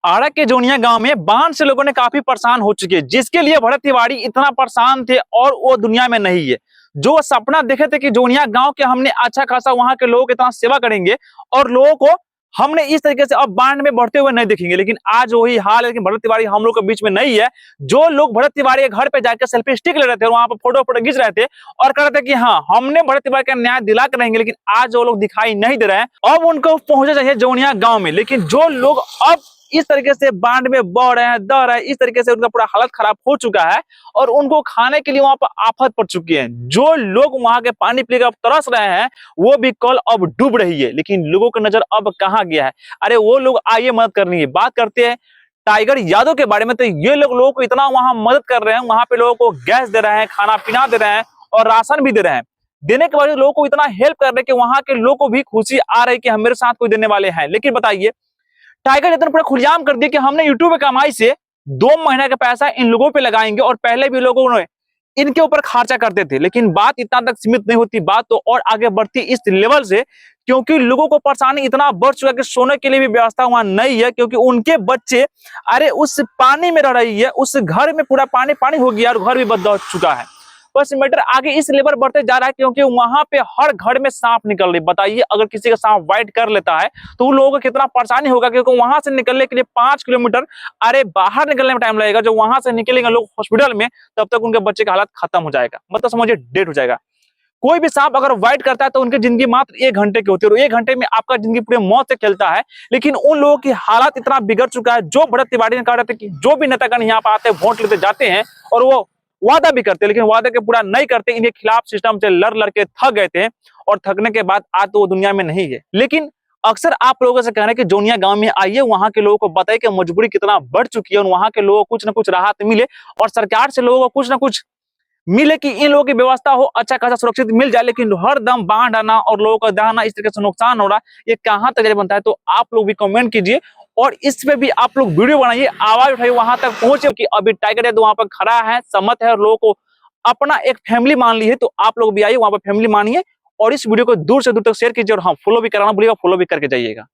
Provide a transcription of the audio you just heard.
आरा के जोनिया गांव में बाढ़ से लोगों ने काफी परेशान हो चुके हैं, जिसके लिए भरत तिवारी इतना परेशान थे और वो दुनिया में नहीं है। जो सपना देखे थे कि जोनिया गांव के हमने अच्छा खासा वहां के लोगों की इतना सेवा करेंगे और लोगों को हमने इस तरीके से अब बाढ़ में बढ़ते हुए नहीं देखेंगे, लेकिन आज वही हाल है। लेकिन भरत तिवारी हम लोग के बीच में नहीं है। जो लोग भरत तिवारी के घर पे जाकर सेल्फी स्टिक ले रहे थे, वहां पर फोटो फोटो खींच रहे थे और कह रहे थे कि हाँ हमने भरत तिवारी का न्याय दिला कर रहेंगे, लेकिन आज वो लोग दिखाई नहीं दे रहे हैं। अब उनको पहुंचा चाहिए जोनिया गांव में, लेकिन जो लोग अब इस तरीके से बाढ़ में बह रहे हैं, दह रहे हैं, इस तरीके से उनका पूरा हालत खराब हो चुका है और उनको खाने के लिए वहां पर आफत पड़ चुकी है। जो लोग वहां के पानी पीकर अब तरस रहे हैं, वो भी कल अब डूब रही है, लेकिन लोगों की नजर अब कहाँ गया है। अरे वो लोग आइए मदद करनी है। बात करते हैं टाइगर यादव के बारे में, तो ये लोगों को इतना वहां मदद कर रहे हैं, वहां पे लोगों को गैस दे रहे हैं, खाना पीना दे रहे हैं और राशन भी दे रहे हैं। देने के बाद लोगों को इतना हेल्प कर रहे हैं कि वहां के लोगों को भी खुशी आ रही है कि मेरे साथ कोई देने वाले हैं। लेकिन बताइए, टाइगर इतना पूरा खुलेआम कर दिया कि हमने यूट्यूब की कमाई से 2 महीने का पैसा इन लोगों पे लगाएंगे और पहले भी लोगों ने इनके ऊपर खर्चा करते थे, लेकिन बात इतना तक सीमित नहीं होती। बात तो और आगे बढ़ती इस लेवल से, क्योंकि लोगों को परेशानी इतना बढ़ चुका है कि सोने के लिए भी व्यवस्था वहां नहीं है, क्योंकि उनके बच्चे अरे उस पानी में रह रही है, उस घर में पूरा पानी पानी हो गया और घर भी बदल चुका है। बस मैटर आगे इस लेवल बढ़ते जा रहा है, क्योंकि वहां पे हर घर में सांप निकल रही। बताइए, अगर किसी का सांप बाइट कर लेता है तो उन लोगों को कितना परेशानी होगा, क्योंकि वहां से निकलने के लिए 5 किलोमीटर अरे बाहर निकलने में टाइम लगेगा। जो वहां से निकलेंगे लोग हॉस्पिटल में, तब तक उनके बच्चे का हालत खत्म हो जाएगा, मतलब समझिए डेड हो जाएगा। कोई भी सांप अगर वाइट करता है तो उनकी जिंदगी मात्र 1 घंटे की होती है और 1 घंटे में आपका जिंदगी पूरे मौत से खेलता है। लेकिन उन लोगों की हालत इतना बिगड़ चुका है। जो भरत तिवारी ने कहा था कि जो भी नेतागण यहाँ पर आते हैं, वोट लेते जाते हैं और वो वादा भी करते, लेकिन वादे के पूरा नहीं करते। इनके खिलाफ सिस्टम से लड़ के थक गए थे और थकने के बाद आज तो वो दुनिया में नहीं है। लेकिन अक्सर आप लोगों से कह रहे हैं कि जोनिया गांव में आइए, वहां के लोगों को बताइए कि मजबूरी कितना बढ़ चुकी है और वहां के लोगों को कुछ ना कुछ राहत मिले और सरकार से लोगों को कुछ ना कुछ मिले कि इन लोगों की व्यवस्था हो, अच्छा खासा सुरक्षित मिल जाए। लेकिन हर दम बांध आना और लोगों का दहाना, इस तरीके से नुकसान हो रहा है, ये कहां तक बनता है। तो आप लोग भी कमेंट कीजिए और इस पे भी आप लोग वीडियो बनाइए, आवाज उठाइए, वहां तक पहुंचे कि अभी टाइगर यादव वहां पर खड़ा है, सम्मत है और लोगों को अपना एक फैमिली मान ली है। तो आप लोग भी आइए, वहां पर फैमिली मानिए और इस वीडियो को दूर से दूर तक शेयर कीजिए और हाँ, फॉलो भी कराना भूलिएगा, फॉलो भी करके जाइएगा।